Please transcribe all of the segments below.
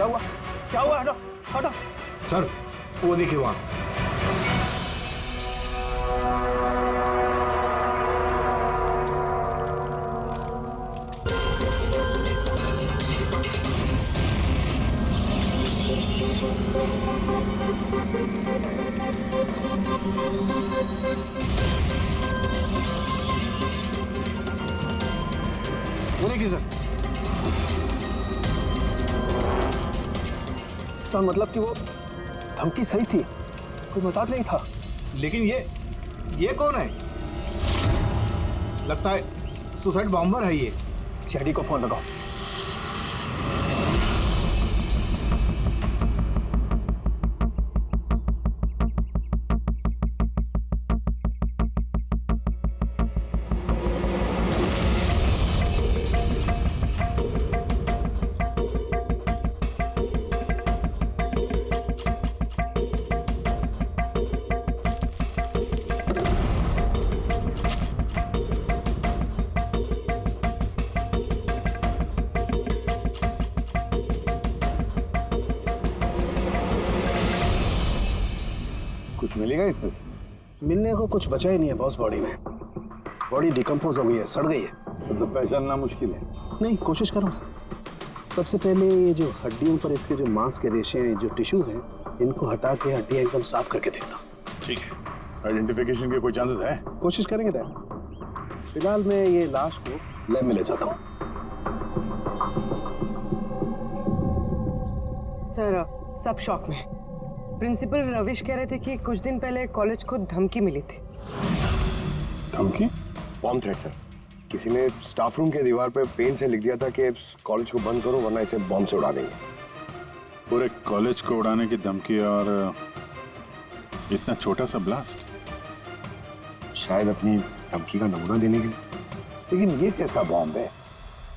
हुआ? क्या हुआ? हटो हटो। सर वो देखिए वहां। वो देखिए सर। इसका मतलब कि वो धमकी सही थी, कोई मजाक नहीं था। लेकिन ये कौन है? लगता है सुसाइड बॉम्बर है ये। सीआईडी को फोन लगाओ। कुछ मिलेगा इसमें से? मिलने को कुछ बचा ही नहीं है बॉस। बॉडी में बॉडी डिकम्पोज हो गई है, सड़ गई है। मतलब पहचानना मुश्किल है। नहीं, कोशिश करो। सबसे पहले ये जो हड्डियों पर इसके जो मांस के रेशे हैं, जो टिश्यूज हैं, इनको हटा के हड्डियां एकदम साफ करके देखता। ठीक है। आइडेंटिफिकेशन के कोई चांसेस है? कोशिश करेंगे तय। फिलहाल मैं ये लाश को लैब में ले जाता हूँ। सर सब शॉक में। प्रिंसिपल रविश कह रहे थे कि कुछ दिन पहले कॉलेज को धमकी मिली थी। धमकी? Bomb threat sir. किसी ने स्टाफ रूम के दीवार पे पेन से लिख दिया था कि कॉलेज को बंद करो वरना इसे बॉम्ब से उड़ा देंगे। पूरे कॉलेज को उड़ाने की धमकी और इतना छोटा सा ब्लास्ट? शायद अपनी धमकी का नमूना देने के लिए। लेकिन ये कैसा बॉम्ब है?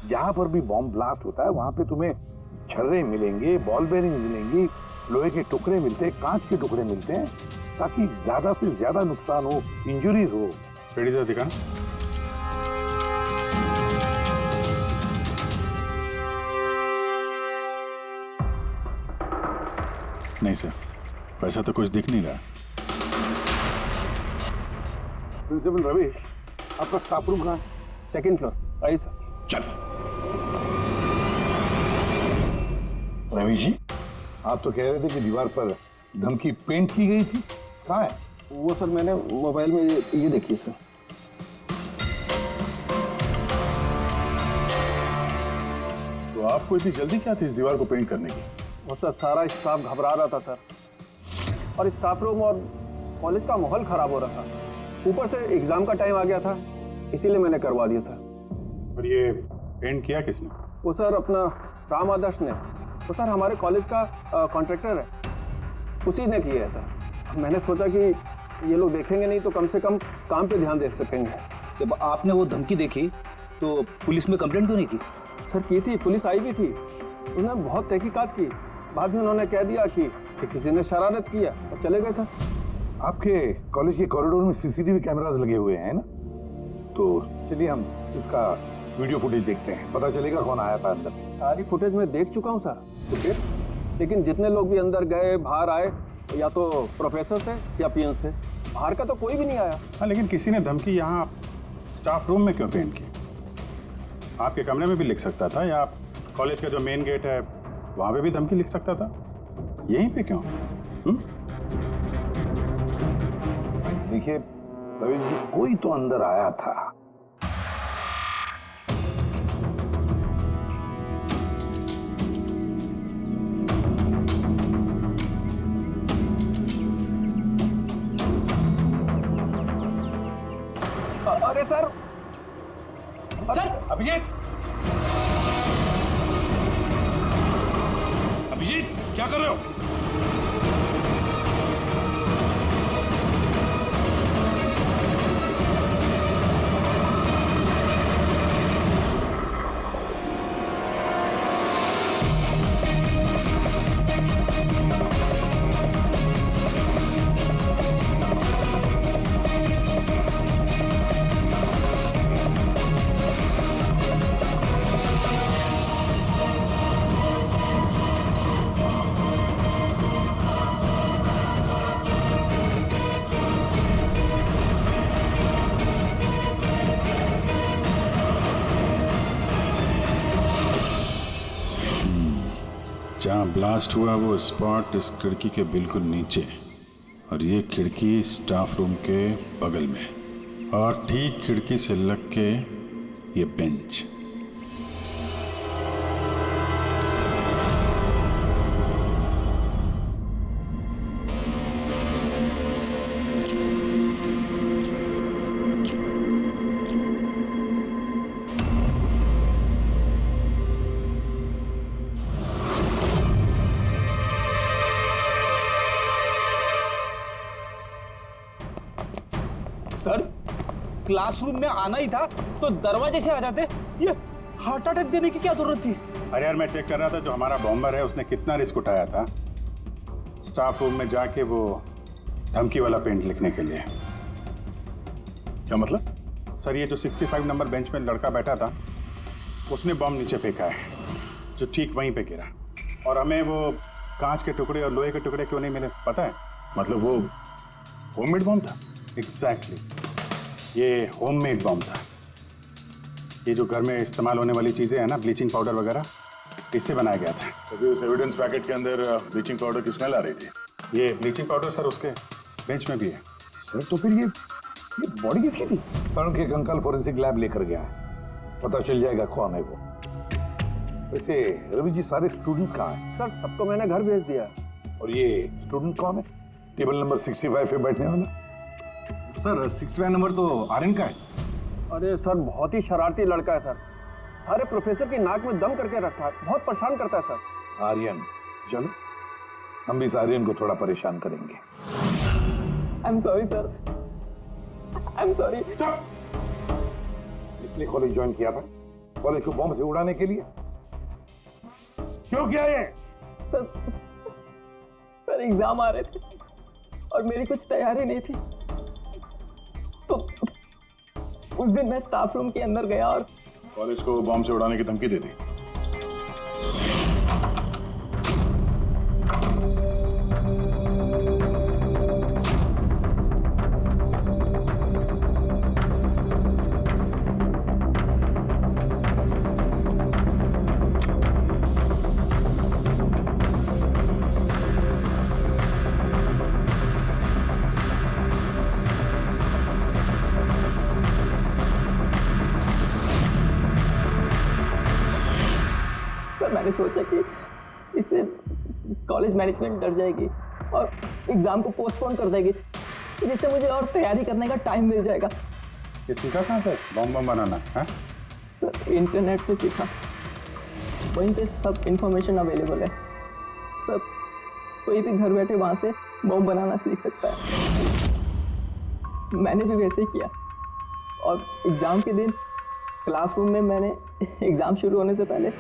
जहां पर भी बॉम्ब ब्लास्ट होता है वहां पे तुम्हें छर्रे मिलेंगे, बॉल बेरिंग मिलेंगी, लोहे के टुकड़े मिलते हैं, कांच के टुकड़े मिलते हैं, ताकि ज्यादा से ज्यादा नुकसान हो, इंजुरीज हो। पेड़ी से दिखाना। नहीं सर, वैसा तो कुछ दिख नहीं रहा। प्रिंसिपल रविश, आपका स्टाफ रूम कहाँ है? Second floor. आइए सर। चलो। रविश जी, आप तो कह रहे थे कि दीवार पर धमकी पेंट की गई थी, कहाँ है? वो सर मैंने मोबाइल में ये देखिए सर। तो आपको इतनी जल्दी क्या थी इस दीवार को पेंट करने की? वो सर सारा स्टाफ घबरा रहा था सर, और स्टाफ रूम और कॉलेज का माहौल खराब हो रहा था। ऊपर से एग्जाम का टाइम आ गया था, इसीलिए मैंने करवा दिया सर। और ये पेंट किया किसने? वो सर अपना राम आदर्श ने। वो सर हमारे कॉलेज का कॉन्ट्रैक्टर है, उसी ने किया है सर। मैंने सोचा कि ये लोग देखेंगे नहीं तो कम से कम काम पे ध्यान दे सकेंगे। जब आपने वो धमकी देखी तो पुलिस में कंप्लेंट क्यों नहीं की? सर की थी, पुलिस आई भी थी, उन्होंने बहुत तहकीकात की। बाद में उन्होंने कह दिया कि किसी ने शरारत किया और चले गए सर। आपके कॉलेज के कॉरिडोर में सीसीटीवी कैमरास लगे हुए हैं ना, तो चलिए हम उसका वीडियो फुटेज देखते हैं, पता चलेगा कौन आया था अंदर। सारी फुटेज मैं देख चुका हूँ सर। तो फिर लेकिन जितने लोग भी अंदर गए बाहर आए, या तो प्रोफेसर थे या पीएन्स थे, बाहर का तो कोई भी नहीं आया। हाँ, लेकिन किसी ने धमकी यहाँ स्टाफ रूम में क्यों पेंट की? आपके कमरे में भी लिख सकता था, या कॉलेज का जो मेन गेट है वहाँ पे भी धमकी लिख सकता था। यहीं पे क्यों? देखिए रवि जी, कोई तो अंदर आया था। अरे सर, सर अभिजीत, अभिजीत क्या कर रहे हो? जहाँ ब्लास्ट हुआ वो स्पॉट इस खिड़की के बिल्कुल नीचे, और ये खिड़की स्टाफ रूम के बगल में, और ठीक खिड़की से लग के ये बेंच। सर, क्लासरूम में आना ही था तो दरवाजे से आ जाते। ये हार्ट अटैक देने की क्या जरूरत थी? अरे यार, मैं चेक कर रहा था जो हमारा बॉम्बर है उसने कितना रिस्क उठाया था स्टाफ रूम में जाके वो धमकी वाला पेंट लिखने के लिए। क्या मतलब? सर, ये जो 65 नंबर बेंच में लड़का बैठा था उसने बॉम्ब नीचे फेंका है, जो ठीक वहीं पे गिरा, और हमें वो कांच के टुकड़े और लोहे के टुकड़े क्यों नहीं मिले पता है? मतलब वो होममेड बॉम्ब था? एग्जैक्टली, ये होममेड बॉम्ब था। ये जो घर में इस्तेमाल होने वाली चीजें हैं ना, ब्लीचिंग पाउडर वगैरह, इससे बनाया गया था। तो उस एविडेंस पैकेट के अंदर ब्लीचिंग पाउडर की स्मेल आ रही थी। ये ब्लीचिंग पाउडर सर उसके बेंच में भी है। सर तो फिर ये बॉडी किसकी थी? सर के अंकल फोरेंसिक लैब लेकर गया है, पता चल जाएगा कौन है वो। वैसे रवि जी, सारे स्टूडेंट्स कहाँ हैं? सर सबको मैंने घर भेज दिया। और ये स्टूडेंट कौन है टेबल नंबर 65 पे बैठने वाला? सर 65 नंबर तो आर्यन का है। अरे सर, बहुत ही शरारती लड़का है सर। सारे प्रोफेसर की नाक में दम करके रखा है, बहुत परेशान करता है सर। आर्यन, चलो हम भी इस आर्यन को थोड़ा परेशान करेंगे। I am sorry sir, I am sorry. इसलिए कॉलेज ज्वाइन किया था? कॉलेज को बॉम्ब से उड़ाने के लिए? क्यों किया ये? सर एग्जाम आ रहे थे और मेरी कुछ तैयारी नहीं थी, तो उस दिन मैं स्टाफ रूम के अंदर गया और कॉलेज को बॉम्ब से उड़ाने की धमकी दे दी। मैंने सोचा कि इससे कॉलेज मैनेजमेंट डर जाएगी और एग्जाम को पोस्टपोन कर देगी, जिससे मुझे और तैयारी करने का टाइम मिल जाएगा। ये सीखा कहाँ से बॉम्ब बनाना है? सर इंटरनेट से सीखा, वहीं पे सब इंफॉर्मेशन अवेलेबल है। सर कोई भी घर बैठे वहाँ से बॉम्ब बनाना सीख सकता है। मैंने भी वैसे ही किया, और एग्ज़ाम के दिन क्लासरूम में मैंने एग्ज़ाम शुरू होने से पहले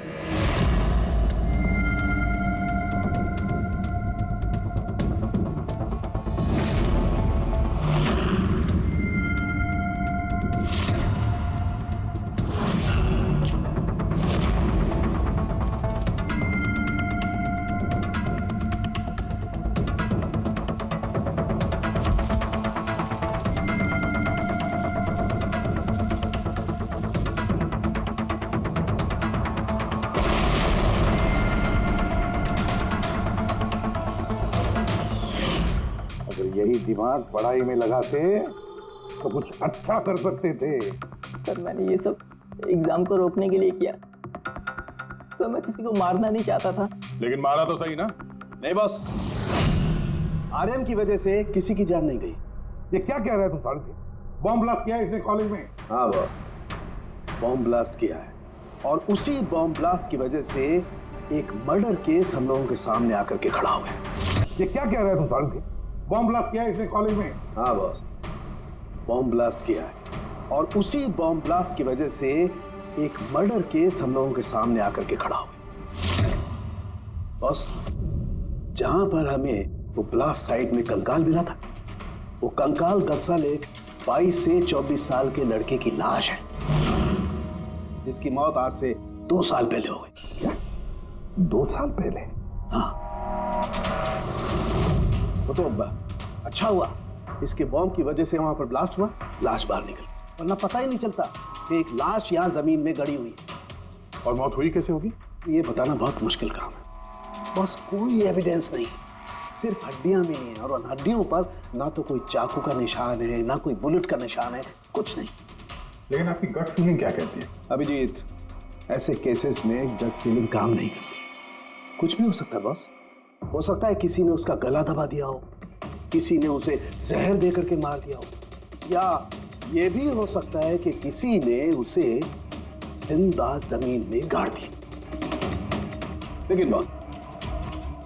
यही दिमाग पढ़ाई में लगाते तो कुछ अच्छा कर सकते थे। सर मैंने ये सब एग्जाम को रोकने के लिए किया। सर मैं किसी को मारना नहीं चाहता था। लेकिन मारा तो सही ना? नहीं बॉस, आर्यन की वजह से किसी की जान नहीं गई। ये क्या कह रहा है तू साढ़े? बॉम्ब ब्लास्ट किया है इसने कॉलेज में? हाँ बॉस, बॉम्ब ब्लास्ट किया है, और उसी बॉम्ब ब्लास्ट की वजह से एक मर्डर केस हम लोगों के सामने आकर के खड़ा हुआ है। ये क्या कह रहा है तू साढ़े? बॉम्ब ब्लास्ट किया है इसने कॉलेज में? हाँ बॉस, बॉम्ब ब्लास्ट किया है, और उसी बॉम्ब ब्लास्ट की वजह से एक मर्डर केस हम लोगों के सामने आकर के खड़ा हुआ। बॉस, जहां पर हमें वो ब्लास्ट साइट में कंकाल मिला था, वो कंकाल दरअसल एक 22 से 24 साल के लड़के की लाश है, जिसकी मौत आज से 2 साल पहले हो गई। क्या? 2 साल पहले? हाँ, तो अच्छा हुआ इसके बॉम्ब की वजह से वहां पर ब्लास्ट हुआ, लाश बाहर निकल, वरना पता ही नहीं चलता कि एक लाश यहाँ जमीन में गड़ी हुई है। और मौत हुई कैसे होगी? ये बताना बहुत मुश्किल काम है। बस कोई एविडेंस नहीं, सिर्फ हड्डियां मिली हैं, और उन हड्डियों पर ना तो कोई चाकू का निशान है, ना कोई बुलेट का निशान है, कुछ नहीं। लेकिन आपकी गट फीलिंग क्या कहती है? अभिजीत, ऐसे केसेस में गट फीलिंग काम नहीं करती। कुछ भी हो सकता है बॉस। हो सकता है किसी ने उसका गला दबा दिया हो, किसी ने उसे जहर दे करके मार दिया हो, या ये भी हो सकता है कि किसी ने उसे जिंदा जमीन में गाड़ दिया। लेकिन बॉस,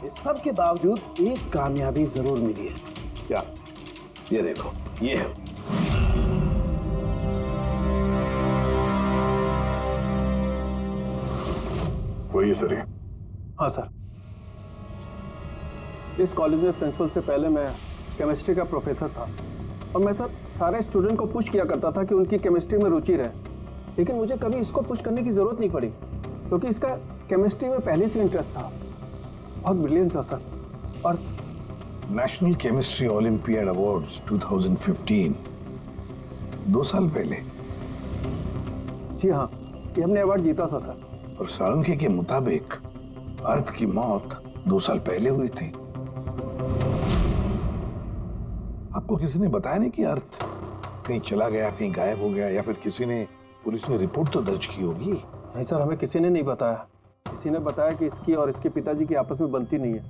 इस सब के बावजूद एक कामयाबी जरूर मिली है। क्या? ये देखो, ये है। वही है सर ये। हाँ सर, इस कॉलेज में प्रिंसिपल से पहले मैं केमिस्ट्री का प्रोफेसर था और मैं सर सारे स्टूडेंट को पुश किया करता था कि उनकी केमिस्ट्री में रुचि रहे, लेकिन मुझे कभी इसको पुश करने की जरूरत नहीं पड़ी क्योंकि इसका केमिस्ट्री में पहले से इंटरेस्ट था। बहुत ब्रिलियंट था सर। और नेशनल केमिस्ट्री ओलंपियाड अवार्ड्स 2015, 2 साल पहले। जी हाँ, ये हमने अवार्ड जीता था सर। और साळुंखे के मुताबिक अर्थ की मौत 2 साल पहले हुई थी। आपको किसी ने बताया नहीं कि अर्थ कहीं चला गया, कहीं गायब हो गया, या फिर किसी ने, पुलिस ने रिपोर्ट तो दर्ज की होगी? नहीं सर, हमें किसी ने नहीं बताया। किसी ने बताया कि इसकी और इसके पिताजी की आपस में बनती नहीं है,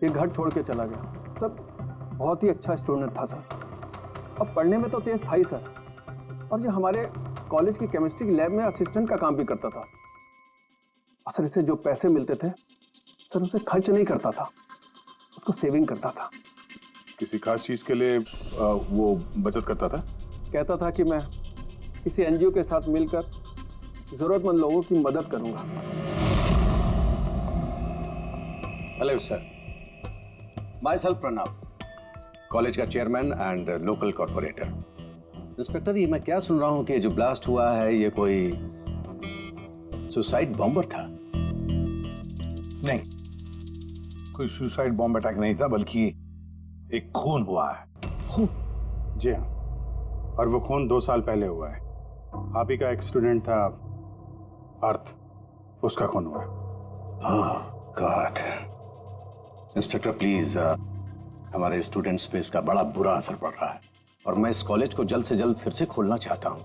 ये घर छोड़ के चला गया। सर बहुत ही अच्छा स्टूडेंट था सर, अब पढ़ने में तो तेज था ही सर, और ये हमारे कॉलेज की केमिस्ट्री की लैब में असिस्टेंट का काम भी करता था। और सर इसे जो पैसे मिलते थे सर उसे खर्च नहीं करता था, उसको सेविंग करता था। किसी खास चीज के लिए वो बचत करता था? कहता था कि मैं किसी एनजीओ के साथ मिलकर जरूरतमंद लोगों की मदद करूंगा। Hello sir, my self Pranav, college का chairman and local corporator. Inspector, ये मैं क्या सुन रहा हूं कि जो ब्लास्ट हुआ है ये कोई सुसाइड बॉम्बर था? नहीं, कोई सुसाइड बॉम्ब अटैक नहीं था, बल्कि एक खून हुआ है। खून? जी हाँ, और वो खून 2 साल पहले हुआ है। आप ही का एक स्टूडेंट था अर्थ, उसका खून हुआ है। ओह गॉड। इंस्पेक्टर प्लीज, हमारे स्टूडेंट्स पे इसका बड़ा बुरा असर पड़ रहा है और मैं इस कॉलेज को जल्द से जल्द फिर से खोलना चाहता हूँ।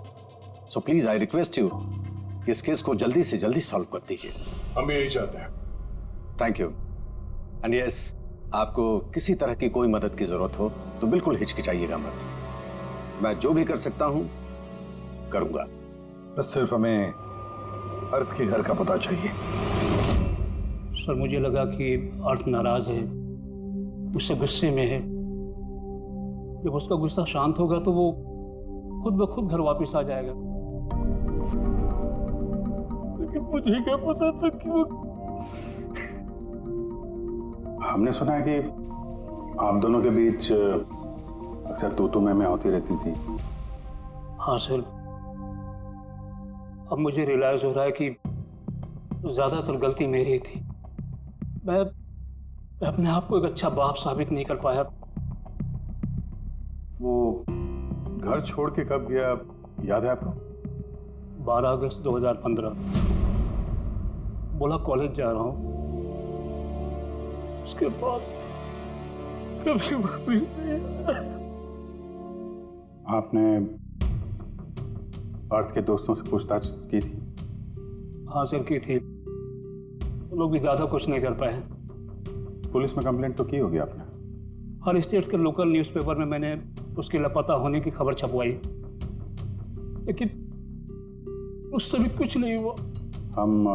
So please I request you कि इस केस को जल्दी से जल्दी सॉल्व कर दीजिए। हम भी यही चाहते हैं। Thank you. एंड यस, आपको किसी तरह की कोई मदद की जरूरत हो तो बिल्कुल हिचकिचाइएगा मत। मैं जो भी कर सकता हूं करूंगा। बस सिर्फ हमें अर्थ के घर का पता चाहिए। सर मुझे लगा कि अर्थ नाराज है, उससे गुस्से में है। जब उसका गुस्सा शांत होगा तो वो खुद ब खुद घर वापस आ जाएगा। लेकिन मुझे क्या पता था कि वो... हमने सुना है कि आप दोनों के बीच अक्सर तू मैं होती रहती थी। हाँ सर, अब मुझे रियलाइज हो रहा है कि ज्यादातर गलती मेरी थी। मैं अपने आप को एक अच्छा बाप साबित नहीं कर पाया। वो घर छोड़ के कब गया याद है आपको? 12 अगस्त 2015। बोला कॉलेज जा रहा हूँ, उसके बाद कभी वापस नहीं आया। आपने अर्थ के दोस्तों से पूछताछ की थी? हाँ सर, की थी। वो लोग भी ज्यादा कुछ नहीं कर पाए। पुलिस में कंप्लेंट तो की होगी आपने? हर स्टेट के लोकल न्यूज़पेपर में मैंने उसके लापता होने की खबर छपवाई, लेकिन उससे भी कुछ नहीं हुआ। हम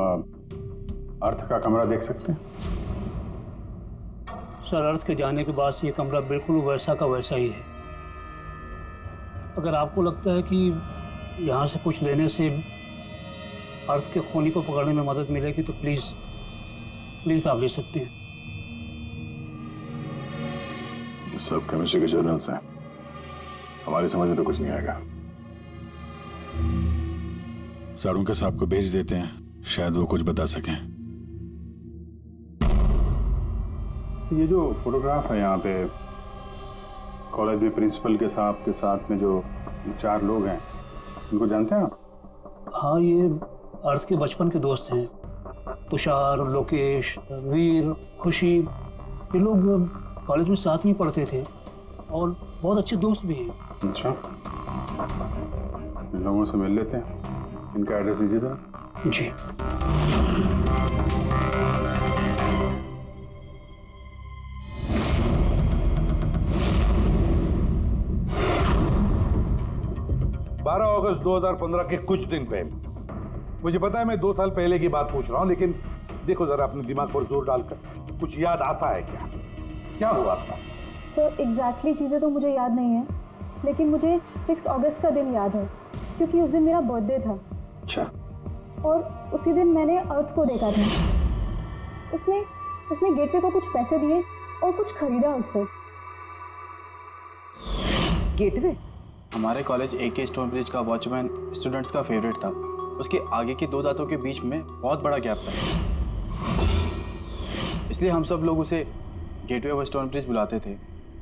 अर्थ का कमरा देख सकते हैं? सर, अर्थ के जाने के बाद से ये कमरा बिल्कुल वैसा का वैसा ही है। अगर आपको लगता है कि यहाँ से कुछ लेने से अर्थ के खूनी को पकड़ने में मदद मिलेगी तो प्लीज आप ले सकते हैं। सब केमिस्ट्री के जर्नल्स हैं, हमारी समझ में तो कुछ नहीं आएगा। साळुंखे साहब को भेज देते हैं, शायद वो कुछ बता सकें। ये जो फोटोग्राफ है यहाँ पे कॉलेज में प्रिंसिपल के साहब के साथ में जो 4 लोग हैं, उनको जानते हैं आप? हाँ, ये अर्थ के बचपन के दोस्त हैं। तुषार, लोकेश, वीर, खुशी, ये लोग कॉलेज में साथ में पढ़ते थे और बहुत अच्छे दोस्त भी हैं। अच्छा, इन लोगों से मिल लेते हैं। इनका एड्रेस दीजिए जरा। जी। अगस्त 2015 के कुछ दिन पहले, मुझे पता है मैं 2 साल पहले की बात पूछ रहा हूँ, लेकिन देखो जरा अपने दिमाग पर जोर डालकर, कुछ याद आता है क्या? क्या हुआ था? तो एग्जैक्टली चीज़ें तो मुझे याद नहीं है, लेकिन मुझे 6 अगस्त का दिन याद है क्योंकि उस दिन मेरा बर्थडे था। अच्छा। और उसी दिन मैंने अर्थ को देखा था। उसने गेटवे को कुछ पैसे दिए और कुछ खरीदा उससे। गेटवे? हमारे कॉलेज AK स्टोन ब्रिज का वॉचमैन स्टूडेंट्स का फेवरेट था। उसके आगे की 2 दांतों के बीच में बहुत बड़ा गैप था, इसलिए हम सब लोग उसे गेटवे ऑफ स्टोन ब्रिज बुलाते थे।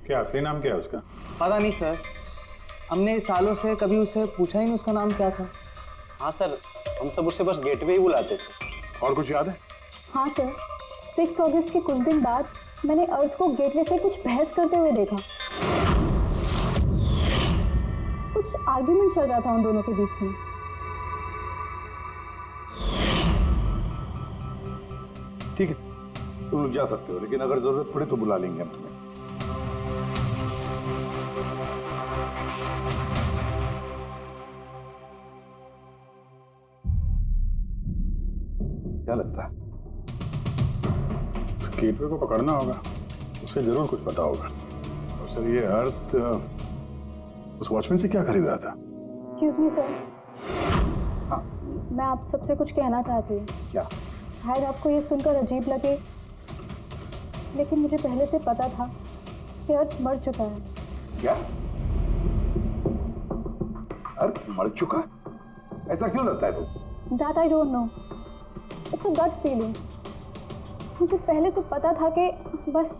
क्या असली नाम क्या है उसका? पता नहीं सर, हमने सालों से कभी उससे पूछा ही नहीं उसका नाम क्या था। हाँ सर, हम सब उससे बस गेटवे ही बुलाते थे। और कुछ याद है? हाँ सर, 6 अगस्त के कुछ दिन बाद मैंने अर्थ को गेटवे से कुछ बहस करते हुए देखा। कुछ आर्ग्यूमेंट चल रहा था उन दोनों के बीच में। ठीक है, तुम लोग जा सकते हो, लेकिन अगर जरूरत पड़े तो बुला लेंगे हम तुम्हें। क्या लगता है? इस गेटवे को पकड़ना होगा, उसे जरूर कुछ पता होगा। और सर, ये अर्थ उस वॉचमैन से क्या खरीद रहा था? एक्सक्यूज मी सर, मैं आप सबसे कुछ कहना चाहती हूँ। क्या? शायद आपको ये सुनकर अजीब लगे, लेकिन मुझे पहले से पता था कि अर्थ मर चुका है। क्या? अर्थ मर चुका? ऐसा क्यों लगता है तुम? That I don't know. It's a gut feeling. मुझे पहले से पता था कि बस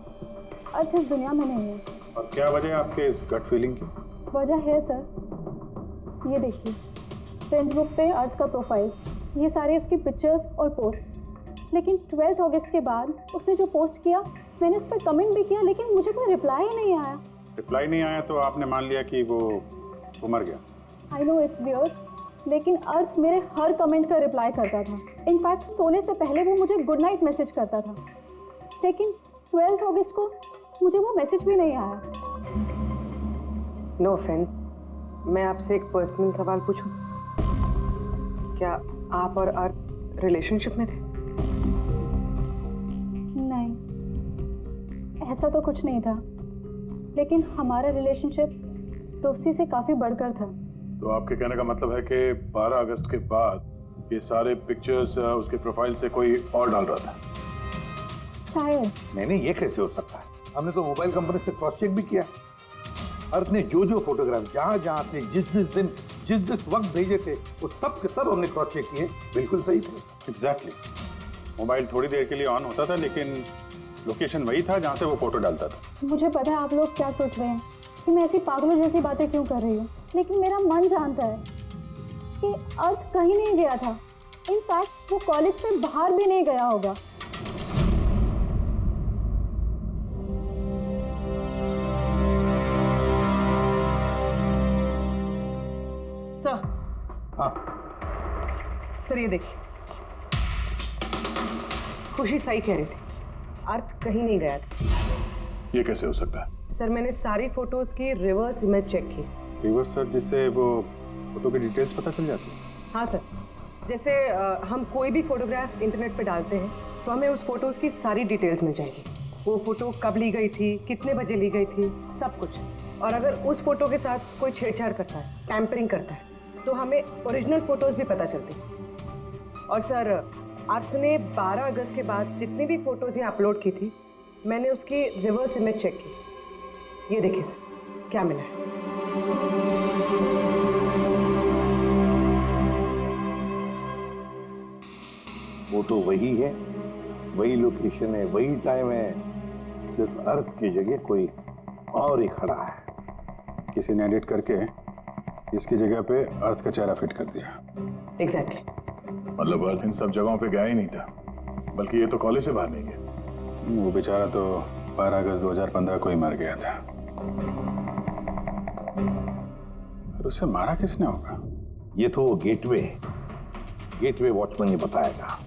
अर्थ इस दुनिया में नहीं है। और क्या वजह है आपके इस गट फीलिंग की? वजह है सर, ये देखिए फेसबुक पे अर्थ का प्रोफाइल, ये सारे उसकी पिक्चर्स और पोस्ट। लेकिन 12 अगस्त के बाद उसने जो पोस्ट किया, मैंने उस पर कमेंट भी किया, लेकिन मुझे कोई रिप्लाई ही नहीं आया। रिप्लाई नहीं आया तो आपने मान लिया कि वो मर गया? आई नो इट्स वियर्ड, लेकिन अर्थ मेरे हर कमेंट का रिप्लाई करता था। इनफैक्ट सोने से पहले वो मुझे गुड नाइट मैसेज करता था। लेकिन 12 अगस्त को मुझे वो मैसेज भी नहीं आया। नो ऑफेंस, मैं आपसे एक पर्सनल सवाल पूछूं? क्या आप और अर्थ रिलेशनशिप में थे? नहीं, ऐसा तो कुछ नहीं था, लेकिन हमारा रिलेशनशिप दोस्ती से काफ़ी बढ़कर था। तो आपके कहने का मतलब है कि 12 अगस्त के बाद ये सारे पिक्चर्स उसके प्रोफाइल से कोई और डाल रहा था? शायद। नहीं, ये कैसे हो सकता है? हमने तो मोबाइल कंपनी से क्रॉस चेक भी किया। अर्थ ने जो फोटोग्राफ जहां से जिस वक्त भेजे थे, वो सब के सब हमने क्रॉस चेक किए, बिल्कुल सही थे। एग्जैक्टली। मोबाइल थोड़ी देर के लिए ऑन होता था, लेकिन लोकेशन वही था जहां से वो फोटो डालता था। मुझे पता है आप लोग क्या सोच रहे हैं कि मैं ऐसी पागलों जैसी बातें क्यों कर रही हूँ, लेकिन मेरा मन जानता है कि अर्थ कहीं नहीं गया था। इनफैक्ट वो कॉलेज से बाहर भी नहीं गया होगा। सर। हाँ सर, ये देखिए, खुशी सही कह रही थी, अर्थ कहीं नहीं गया था। ये कैसे हो सकता है? सर, मैंने सारी फोटोज की रिवर्स इमेज चेक की। रिवर्स सर, जिससे वो फोटो की डिटेल्स पता चल जाती है? हाँ सर, जैसे हम कोई भी फोटोग्राफ इंटरनेट पे डालते हैं तो हमें उस फोटोज की सारी डिटेल्स मिल जाएगी। वो फोटो कब ली गई थी, कितने बजे ली गई थी, सब कुछ। और अगर उस फोटो के साथ कोई छेड़छाड़ करता है, टैम्परिंग करता है, तो हमें ओरिजिनल फोटोज भी पता चलती हैं। और सर, अर्थ ने 12 अगस्त के बाद जितनी भी फोटोज यहाँ अपलोड की थी, मैंने उसकी रिवर्स इमेज चेक की। ये देखिए सर, क्या मिला है। फोटो वही है, वही लोकेशन है, वही टाइम है, सिर्फ अर्थ की जगह कोई और ही खड़ा है। किसी ने एडिट करके इसकी जगह पे अर्थ का चेहरा फिट कर दिया। एग्जैक्टली। मतलब अर्थ इन सब जगहों पे गया ही नहीं था। बल्कि ये तो कॉलेज से बाहर नहीं गया। वो बेचारा तो 12 अगस्त 2015 को ही मर गया था। और उसे मारा किसने होगा? ये तो गेटवे वॉचमैन ने बताया था।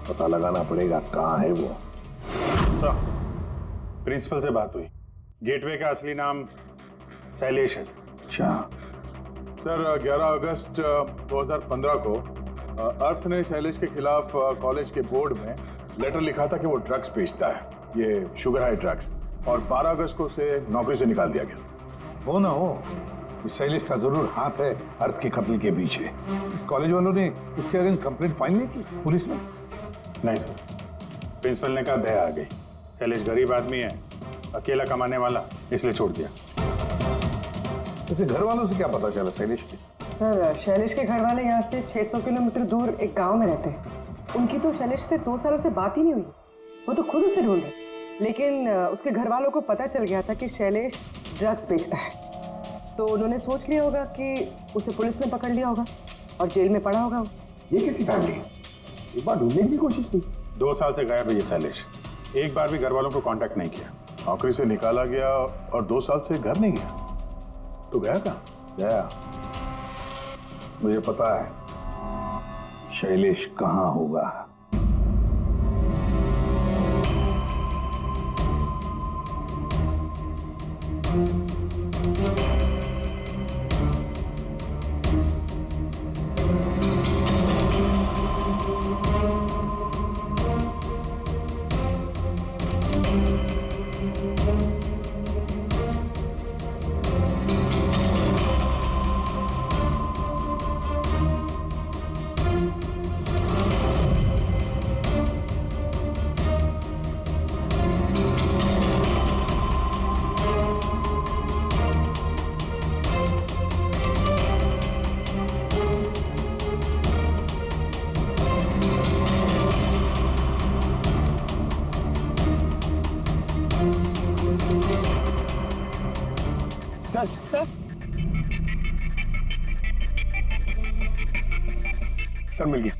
पता लगाना पड़ेगा कहाँ है वो। सर, प्रिंसिपल से बात हुई। गेटवे का असली नाम शैलेश है। अच्छा सर, 11 अगस्त 2015 को अर्थ ने शैलेश के खिलाफ कॉलेज के बोर्ड में लेटर लिखा था कि वो ड्रग्स बेचता है, ये शुगर हाई ड्रग्स, और 12 अगस्त को उसे नौकरी से निकाल दिया गया। हो ना हो, इस शैलेश का जरूर हाथ है अर्थ के कत्ल के पीछे। इस कॉलेज वालों ने इसके अगेंस्ट कंप्लेंट फाइल नहीं की पुलिस में? नहीं सर, प्रिंसिपल ने कहा दया आ गई, शैलेश गरीब आदमी है, अकेला कमाने वाला, इसलिए छोड़ दिया। वैसे घर वालों से क्या पता चला शैलेश के? सर, शैलेश के घर वाले यहाँ से 600 किलोमीटर दूर एक गांव में रहते हैं। उनकी तो शैलेश से 2 सालों से बात ही नहीं हुई। वो तो खुद उसे ढूंढ रहे, लेकिन उसके घर वालों को पता चल गया था कि शैलेश ड्रग्स बेचता है। तो उन्होंने सोच लिया होगा कि उसे पुलिस ने पकड़ लिया होगा और जेल में पड़ा होगा। ये कैसी फैमिली? एक बार ढूंढने की भी कोशिश की। 2 साल से गायब है ये शैलेश, एक बार भी घर वालों को कांटेक्ट नहीं किया। नौकरी से निकाला गया और 2 साल से घर नहीं गया, तो गया कहाँ? गया, मुझे पता है शैलेश कहाँ होगा। सर मिल गया।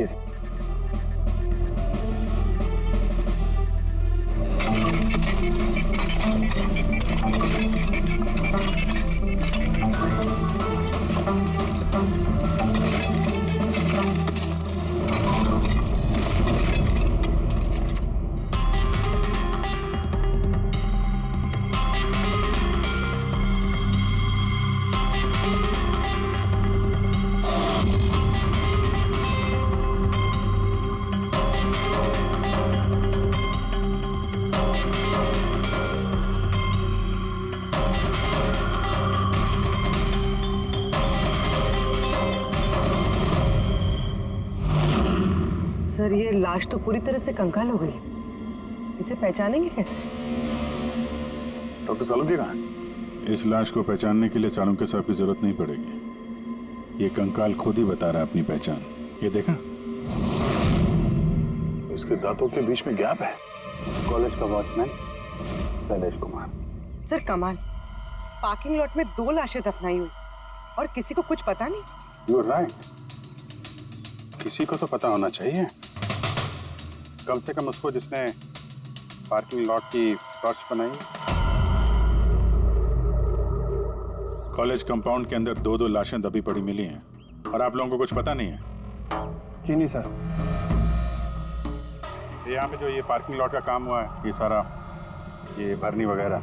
ये सर, ये लाश तो पूरी तरह से कंकाल हो गई। इसे पहचानेंगे कैसे? डॉक्टर सालुंके कहाँ है? इस लाश को पहचानने के लिए चाणक्य साहब की जरूरत नहीं पड़ेगी। ये कंकाल खुद ही बता रहा है अपनी पहचान। ये देखा, इसके दांतों के बीच में गैप है। कॉलेज का वॉचमैन शैलेश कुमार। सर कमाल, पार्किंग लॉट में 2 लाशें दफनाई हुई और किसी को कुछ पता नहीं। यू आर राइट, किसी को तो पता होना चाहिए, कम से कम उसको जिसने पार्किंग लॉट की टॉर्च बनाई। कॉलेज कंपाउंड के अंदर 2-2 लाशें दबी पड़ी मिली हैं और आप लोगों को कुछ पता नहीं है? जी नहीं सर। यहाँ पे जो ये पार्किंग लॉट का काम हुआ है, ये सारा ये भरनी वगैरह,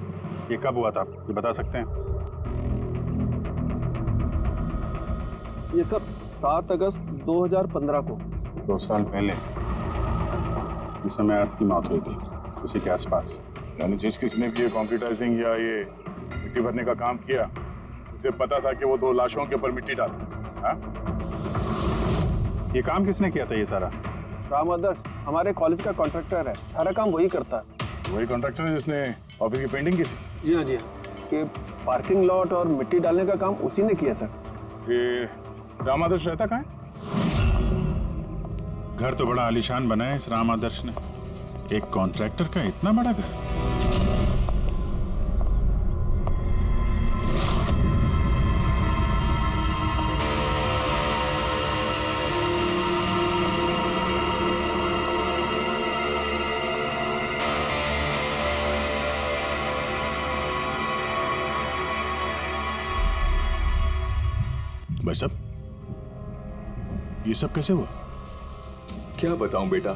ये कब हुआ था ये बता सकते हैं? ये सर 7 अगस्त 2015 को। 2 साल पहले, इस समय अर्थ की मौत हुई थी, उसी के आसपास। यानी जिस किसने भी ये कंप्यूटराइजिंग या ये मिट्टी भरने का काम किया, उसे पता था कि वो 2 लाशों के ऊपर मिट्टी डाले। हाँ? ये काम किसने किया था ये सारा? राम आदर्श हमारे कॉलेज का कॉन्ट्रैक्टर है, सारा काम वही करता है। वही कॉन्ट्रैक्टर है जिसने ऑफिस की पेंटिंग की थी? जी हाँ जी हाँ। ये पार्किंग लॉट और मिट्टी डालने का काम उसी ने किया सर। ये राम आदर्श रहता कहाँ है? घर तो बड़ा आलीशान बना है इस राम आदर्श ने। एक कॉन्ट्रैक्टर का इतना बड़ा घर। भाई साहब, ये सब कैसे हुआ? क्या बताऊं बेटा,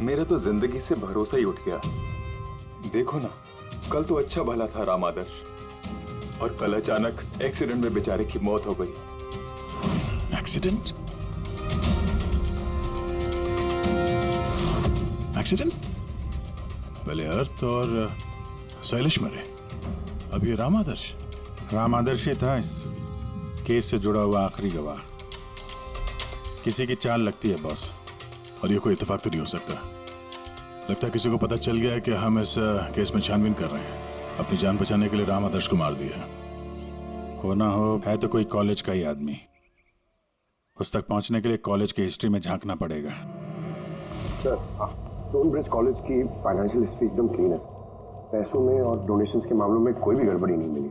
मेरा तो जिंदगी से भरोसा ही उठ गया। देखो ना, कल तो अच्छा भला था राम आदर्श, और कल अचानक एक्सीडेंट में बेचारे की मौत हो गई। एक्सीडेंट? एक्सीडेंट? पहले अर्थ और शैलेश मरे, अब ये राम आदर्श। राम आदर्श ही था इस केस से जुड़ा हुआ आखिरी गवाह। किसी की चाल लगती है बॉस, और ये कोई इत्तेफाक तो नहीं हो सकता। लगता है किसी को पता चल गया है कि हम इस केस में छानबीन कर रहे हैं। अपनी जान बचाने के लिए राम आदर्श को मार दिया। हो ना हो, है तो कोई कॉलेज का ही आदमी। उस तक पहुंचने के लिए कॉलेज की हिस्ट्री में झांकना पड़ेगा। सर, स्टोनब्रिज कॉलेज की फाइनेंशियल हिस्ट्री एकदम क्लीन है। पैसों में और डोनेशंस के मामलों में कोई भी गड़बड़ी नहीं मिली।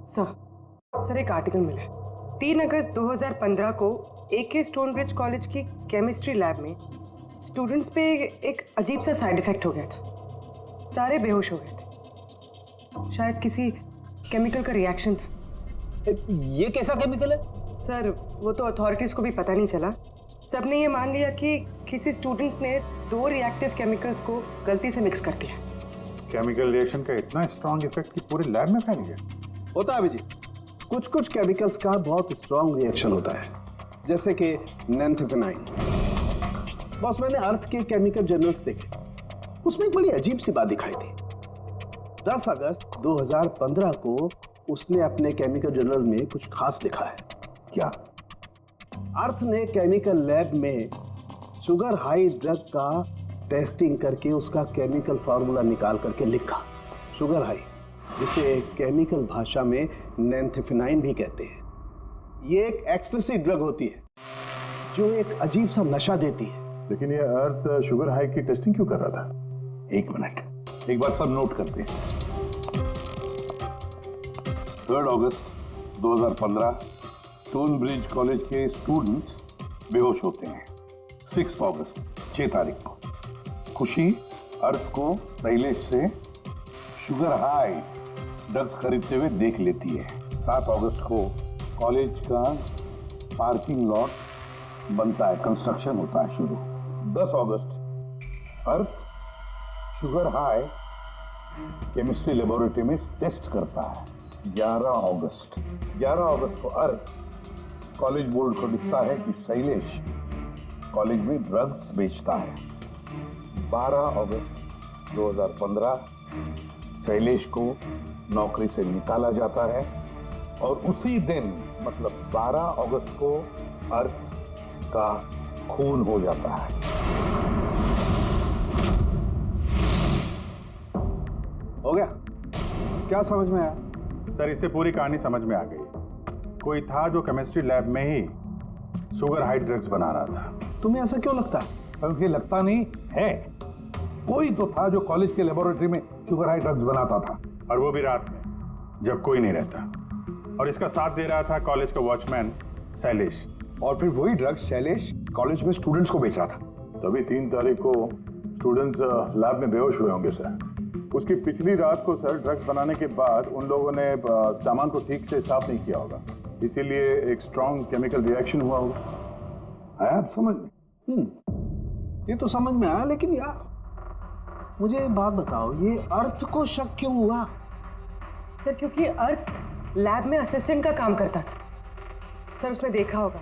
सर एक आर्टिकल मिला है। 3 अगस्त 2015 को AK स्टोनब्रिज कॉलेज की केमिस्ट्री लैब में स्टूडेंट्स पे एक अजीब सा साइड इफेक्ट हो गया था। सारे बेहोश हो गए थे। शायद किसी केमिकल का रिएक्शन था। ये कैसा केमिकल है? सर वो तो अथॉरिटीज को भी पता नहीं चला। सबने ये मान लिया कि किसी स्टूडेंट ने 2 रिएक्टिव केमिकल्स को गलती से मिक्स कर दिया। केमिकल रिएक्शन का इतना स्ट्रॉन्ग इफेक्ट कि पूरे लैब में फैल गया। होता है अभिजीत, कुछ कुछ केमिकल्स का बहुत स्ट्रॉन्ग रिएक्शन होता है, जैसे कि नैंथेफेनाइन। बॉस, मैंने अर्थ के केमिकल जर्नल्स देखे, उसमें एक बड़ी अजीब सी बात दिखाई थी। 10 अगस्त 2015 को उसने अपने केमिकल जर्नल में कुछ खास लिखा है। क्या? अर्थ ने केमिकल लैब में शुगर हाई ड्रग का टेस्टिंग करके उसका केमिकल फार्मूला निकाल करके लिखा। शुगर हाई, जिसे केमिकल भाषा में नैंथेफेनाइन भी कहते हैं। ये एक एक्सटेसी ड्रग होती है जो एक अजीब सा नशा देती है। लेकिन ये अर्थ शुगर हाई की टेस्टिंग क्यों कर रहा था? 1 मिनट, एक बार सब नोट करते हैं। 3 अगस्त 2015 स्टोनब्रिज कॉलेज के स्टूडेंट्स बेहोश होते हैं। 6 अगस्त 6 तारीख को खुशी अर्थ को शैलेश से शुगर हाई ड्रग्स खरीदते हुए देख लेती है। 7 अगस्त को कॉलेज का पार्किंग लॉट बनता है, कंस्ट्रक्शन होता है शुरू। 10 अगस्त अर्थ शुगर हाई केमिस्ट्री लेबोरेटरी में टेस्ट करता है। 11 अगस्त को अर्थ कॉलेज बोर्ड को दिखता है कि शैलेश कॉलेज में ड्रग्स बेचता है। 12 अगस्त 2015 शैलेश को नौकरी से निकाला जाता है, और उसी दिन मतलब 12 अगस्त को अर्थ का खून हो जाता है। हो गया? क्या समझ में आया? सर, इससे पूरी कहानी समझ में आ गई। कोई था जो केमिस्ट्री लैब में ही शुगर हाई ड्रग्स बना रहा था। तुम्हें ऐसा क्यों लगता है? सर, मुझे लगता नहीं है, कोई तो था जो कॉलेज के लेबोरेटरी में शुगर हाई ड्रग्स बनाता था, और वो भी रात में जब कोई नहीं रहता। और इसका साथ दे रहा था कॉलेज का वॉचमैन शैलेश। और फिर वही ड्रग्स शैलेश कॉलेज में स्टूडेंट्स को बेच रहा था। तभी 3 तारीख को स्टूडेंट्स लैब में बेहोश हुए होंगे सर। उसकी पिछली रात को सर ड्रग्स बनाने के बाद उन लोगों ने सामान को ठीक से साफ नहीं किया होगा, इसीलिए एक स्ट्रॉन्ग केमिकल रिएक्शन हुआ होगा। आया आप समझ में? ये तो समझ में आया, लेकिन यार मुझे एक बात बताओ, ये अर्थ को शक क्यों हुआ? सर क्योंकि अर्थ लैब में असिस्टेंट का काम करता था। सर उसने देखा होगा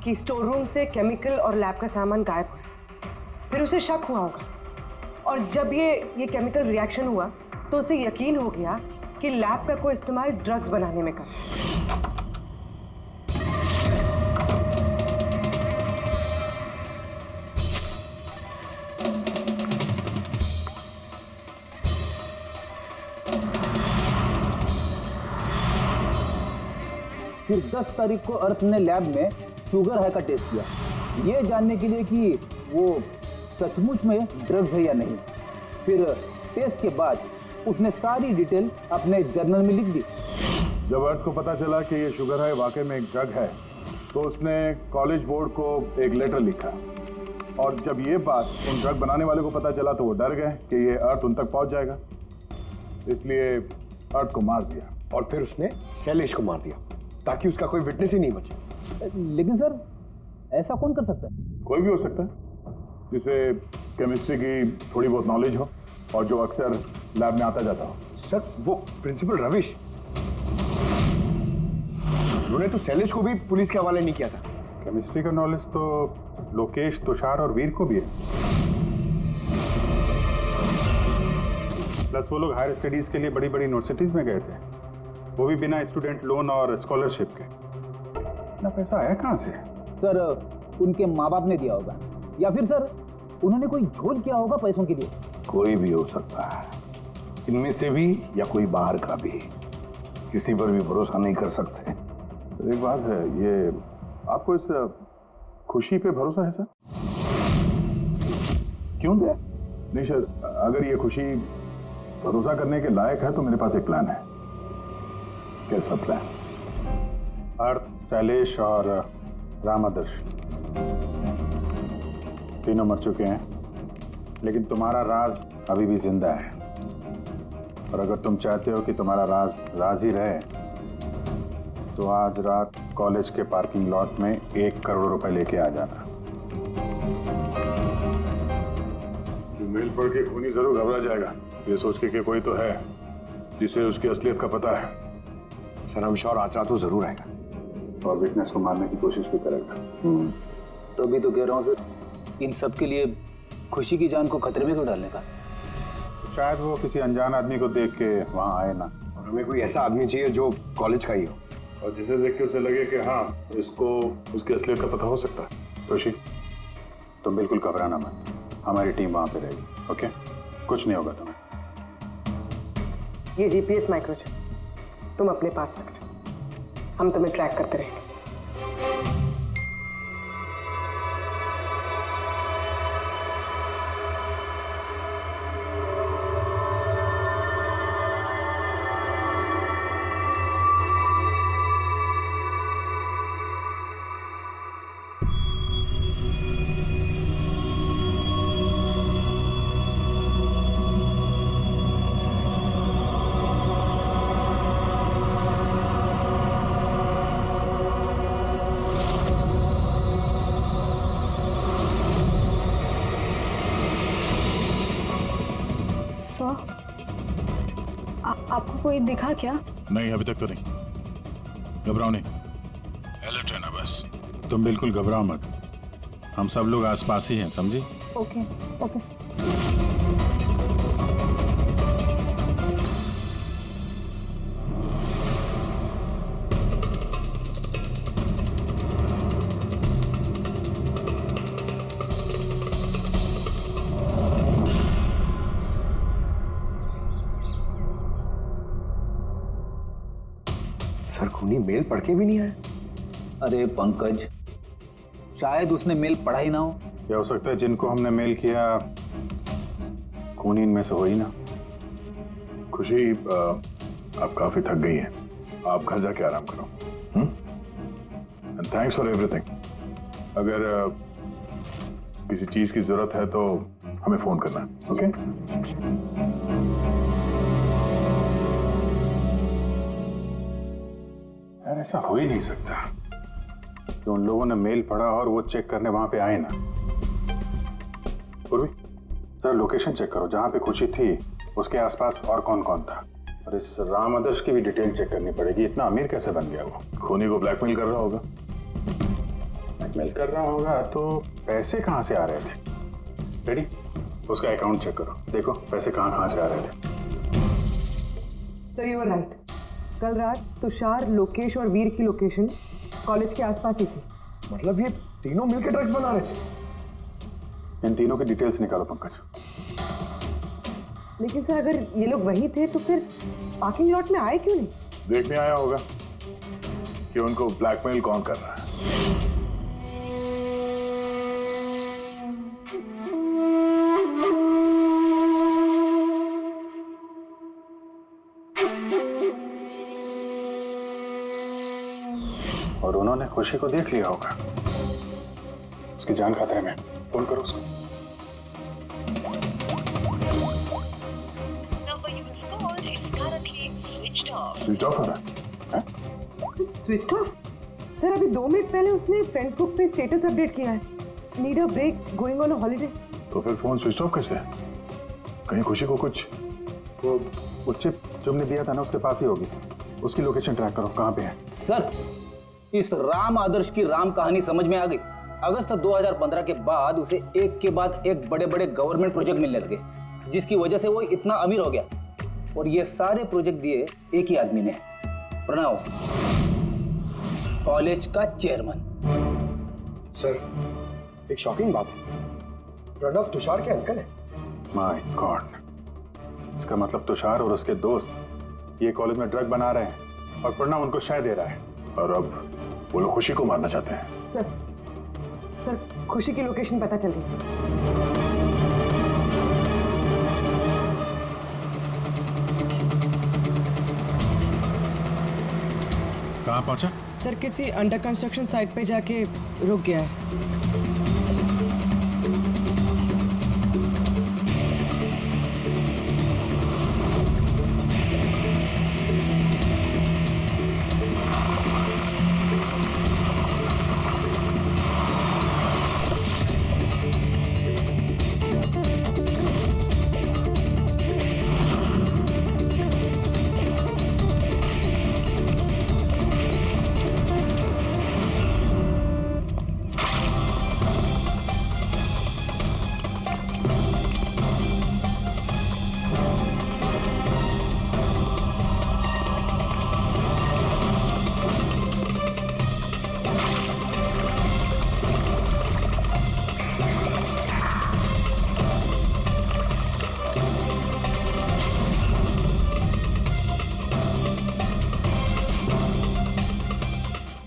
कि स्टोर रूम से केमिकल और लैब का सामान गायब हुआ, फिर उसे शक हुआ होगा, और जब ये केमिकल रिएक्शन हुआ तो उसे यकीन हो गया कि लैब का कोई इस्तेमाल ड्रग्स बनाने में कर। फिर 10 तारीख को अर्थ ने लैब में शुगर हाई का टेस्ट किया, ये जानने के लिए कि वो सचमुच में ड्रग्स है या नहीं। फिर टेस्ट के बाद उसने सारी डिटेल अपने जर्नल में लिख दी। जब अर्थ को पता चला कि ये शुगर हाई वाकई में एक ड्रग है, तो उसने कॉलेज बोर्ड को एक लेटर लिखा, और जब ये बात उन ड्रग बनाने वाले को पता चला तो वो डर गए कि ये अर्थ उन तक पहुंच जाएगा, इसलिए अर्थ को मार दिया। और फिर उसने शैलेश को मार दिया। ताकि उसका कोई विटनेस ही नहीं बचे। लेकिन सर ऐसा कौन कर सकता है? कोई भी हो सकता है जिसे केमिस्ट्री की थोड़ी बहुत नॉलेज हो और जो अक्सर लैब में आता जाता हो। सर वो प्रिंसिपल रविश, उन्होंने तो शैलेश को भी पुलिस के हवाले नहीं किया था। केमिस्ट्री का नॉलेज तो लोकेश, तुषार और वीर को भी है। प्लस वो लोग हायर स्टडीज के लिए बड़ी बड़ी यूनिवर्सिटीज में गए थे, वो भी बिना स्टूडेंट लोन और स्कॉलरशिप के। इतना पैसा आया कहाँ से? सर उनके माँ बाप ने दिया होगा, या फिर सर उन्होंने कोई झोल किया होगा पैसों के लिए। कोई भी हो सकता है, इनमें से भी या कोई बाहर का भी। किसी पर भी भरोसा नहीं कर सकते। एक बात है, ये आपको इस खुशी पे भरोसा है सर? क्यों दे? नहीं सर, अगर ये खुशी भरोसा करने के लायक है तो मेरे पास एक प्लान है। कैसा प्लान? अर्थ, शैलेश और रामादर्श तीनों मर चुके हैं, लेकिन तुम्हारा राज अभी भी जिंदा है। और अगर तुम चाहते हो कि तुम्हारा राज राज ही रहे तो आज रात कॉलेज के पार्किंग लॉट में 1 करोड़ रुपए लेके आ जाना। मेल पढ़ के खूनी जरूर घबरा जाएगा, ये सोच के कि कोई तो है जिसे उसकी असलियत का पता है। सर हम श्योर आज रात वो जरूर आएगा और विटनेस को मारने की कोशिश भी करेगा। तो अभी तो कह रहा हूँ सर, इन सब के लिए खुशी की जान को खतरे में क्यों डालने का? शायद वो किसी अनजान आदमी को देख के वहां आए ना। और हमें कोई ऐसा आदमी चाहिए जो कॉलेज का ही हो और जिसे देख के उसे लगे कि हाँ, इसको उसकी असलियत का पता हो सकता है। खुशी, तुम बिल्कुल घबराना मत, हमारी टीम वहां पे रहेगी। ओके, कुछ नहीं होगा तुम्हें। ये जीपीएस माइक्रोचिप तुम अपने पास रखना, हम तुम्हें ट्रैक करते रहेंगे। आपको कोई दिखा क्या? नहीं, अभी तक तो नहीं। घबराओ नहीं, अलर्ट रहना बस। तुम बिल्कुल घबराओ मत, हम सब लोग आसपास ही हैं, समझी? Okay okay sir. सर खूनी मेल पढ़ के भी नहीं आया। अरे पंकज, शायद उसने मेल पढ़ा ही ना हो। क्या हो सकता है जिनको हमने मेल किया खूनी इनमें से हो ही ना। खुशी, आप काफी थक गई हैं, आप घर जाके आराम करो। And thanks for everything. अगर किसी चीज की जरूरत है तो हमें फोन करना, ओके? यार ऐसा हो ही नहीं सकता कि उन लोगों ने मेल पढ़ा और वो चेक करने वहां पे आए ना। पूर्वी, सर लोकेशन चेक करो, जहां पे खुशी थी उसके आसपास और कौन कौन था। और इस राम आदर्श की भी डिटेल चेक करनी पड़ेगी। इतना अमीर कैसे बन गया वो? खूनी को ब्लैकमेल कर रहा होगा। ब्लैकमेल कर रहा होगा तो पैसे कहां से आ रहे थे? रेडी, उसका अकाउंट चेक करो, देखो पैसे कहां से आ रहे थे। सर यू आर राइट, कल रात तुषार, लोकेश और वीर की लोकेशन कॉलेज के आसपास ही थी। मतलब ये तीनों मिलकर ड्रग्स बना रहे थे। इन तीनों की डिटेल्स निकालो पंकज। लेकिन सर अगर ये लोग वही थे तो फिर पार्किंग लॉट में आए क्यों नहीं? देखने आया होगा कि उनको ब्लैकमेल कौन कर रहा है। और उन्होंने खुशी को देख लिया होगा, उसकी जान खतरे में। फोन करो उसको। स्विच ऑफ हो रहा है? Switch off? सर अभी 2 मिनट पहले उसने फ्रेंड्स बुक पे स्टेटस अपडेट किया है, need a break, going on a holiday. तो फिर फोन स्विच ऑफ कैसे है? कहीं खुशी को कुछ वो चिप जो हमने दिया था ना उसके पास ही होगी। उसकी लोकेशन ट्रैक करो, कहाँ पे है? सर, इस राम आदर्श की राम कहानी समझ में आ गई। अगस्त 2015 के बाद उसे एक के बाद एक बड़े बड़े गवर्नमेंट प्रोजेक्ट मिलने लगे, जिसकी वजह से वो इतना अमीर हो गया। और ये सारे प्रोजेक्ट दिए एक ही आदमी ने, प्रणव, कॉलेज का चेयरमैन। सर, एक शॉकिंग बात है, प्रणव तुषार के अंकल है। माय गॉड, इसका मतलब तुषार और उसके दोस्त ये कॉलेज में ड्रग बना रहे हैं और प्रणव उनको शय दे रहा है, और अब वो लोग खुशी को मारना चाहते हैं। सर खुशी की लोकेशन पता चल गई। कहाँ पहुंचा? सर किसी अंडर कंस्ट्रक्शन साइट पे जाके रुक गया है।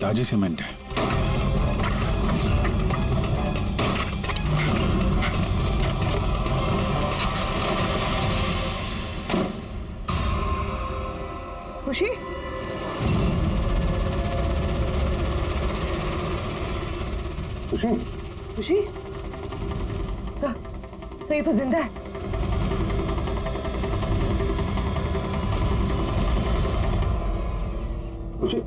ताजी सीमेंट है। खुशी, खुशी, खुशी, सर ये तो जिंदा है। खुशी,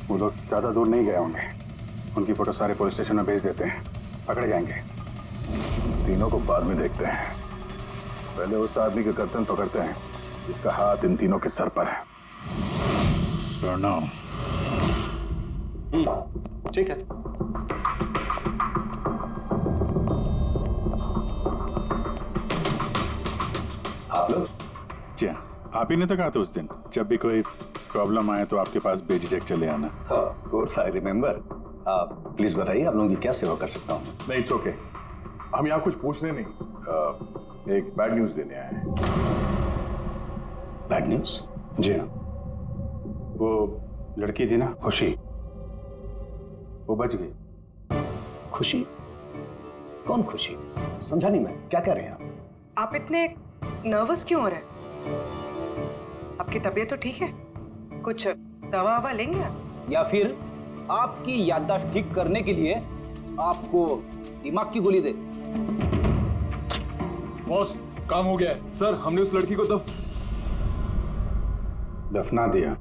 वो लोग ज्यादा दूर नहीं गए होंगे, उनकी फोटो सारे पुलिस स्टेशन में भेज देते हैं, पकड़े जाएंगे। तीनों को बाद में देखते हैं, पहले उस आदमी के गर्दन पकड़ते हैं जिसका हाथ इन तीनों के सर पर है। प्रणव, ठीक है। आप लोग? जी हाँ, आप ही ने तो कहा था उस दिन, जब भी कोई प्रॉब्लम आए तो आपके पास बेझिझक चले आना। Of course I remember. आप प्लीज बताइए, आप लोगों की क्या सेवा कर सकता हूँ? नहीं, इट्स ओके, हम यहाँ कुछ पूछने नहीं, एक बैड न्यूज देने आए हैं। Bad news? जी हाँ, वो लड़की थी ना खुशी, वो बच गई। खुशी? कौन खुशी? समझा नहीं मैं, क्या कह रहे हैं आप इतने नर्वस क्यों हो रहे हैं? आपकी तबीयत तो ठीक है? कुछ दवा ववा लेंगे आप? या फिर आपकी याददाश्त ठीक करने के लिए आपको दिमाग की गोली दे? बॉस, काम हो गया है। सर, हमने उस लड़की को दफना दिया।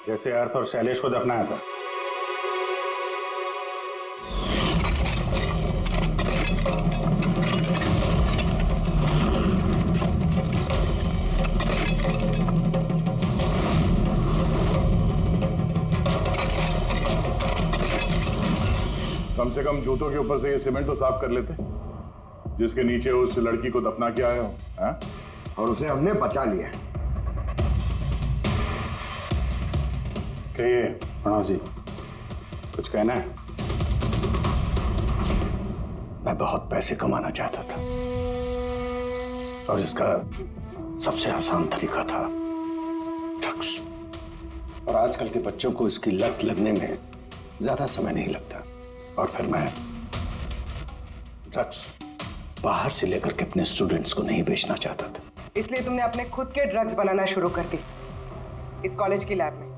जैसे अर्थ और शैलेश को दफनाया था। कम से कम जूतों के ऊपर से ये सीमेंट तो साफ कर लेते, जिसके नीचे उस लड़की को दफना के आए हो, हाँ? और उसे हमने बचा लिया। कहिए प्रणव जी, कुछ कहना है? मैं बहुत पैसे कमाना चाहता था और इसका सबसे आसान तरीका था ड्रग्स। और आजकल के बच्चों को इसकी लत लगने में ज्यादा समय नहीं लगता, और फिर मैं ड्रग्स बाहर से लेकर के अपने स्टूडेंट्स को नहीं बेचना चाहता था। इसलिए तुमने अपने खुद के ड्रग्स बनाना शुरू कर दी इस कॉलेज की लैब में।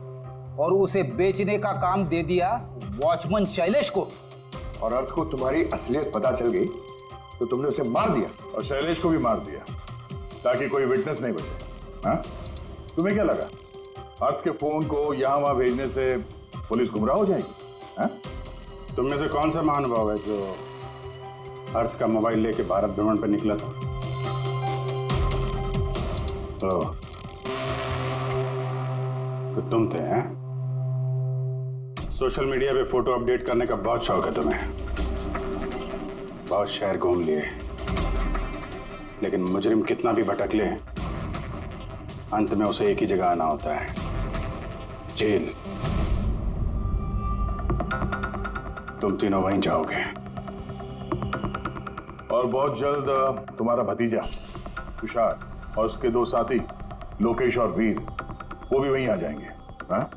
और उसे बेचने का काम दे दिया वॉचमैन शैलेश को। और अर्थ को तुम्हारी असलियत पता चल गई तो तुमने उसे मार दिया। और शैलेश को भी मार दिया ताकि कोई विटनेस नहीं बचे। हाँ? तुम्हें क्या लगा अर्थ के फोन को यहां वहां भेजने से पुलिस गुमराह हो जाएगी? हाँ? तुम में से कौन सा महानुभाव है जो अर्थ का मोबाइल लेके भारत भ्रमण पर निकला था? तो तुम थे? हैं? सोशल मीडिया पे फोटो अपडेट करने का बहुत शौक है तुम्हें, बहुत शहर घूम लिए, लेकिन मुजरिम कितना भी भटक ले अंत में उसे एक ही जगह आना होता है, जेल। तुम तीनों वहीं जाओगे और बहुत जल्द तुम्हारा भतीजा तुषार और उसके दो साथी लोकेश और वीर वो भी वहीं आ जाएंगे। हाँ?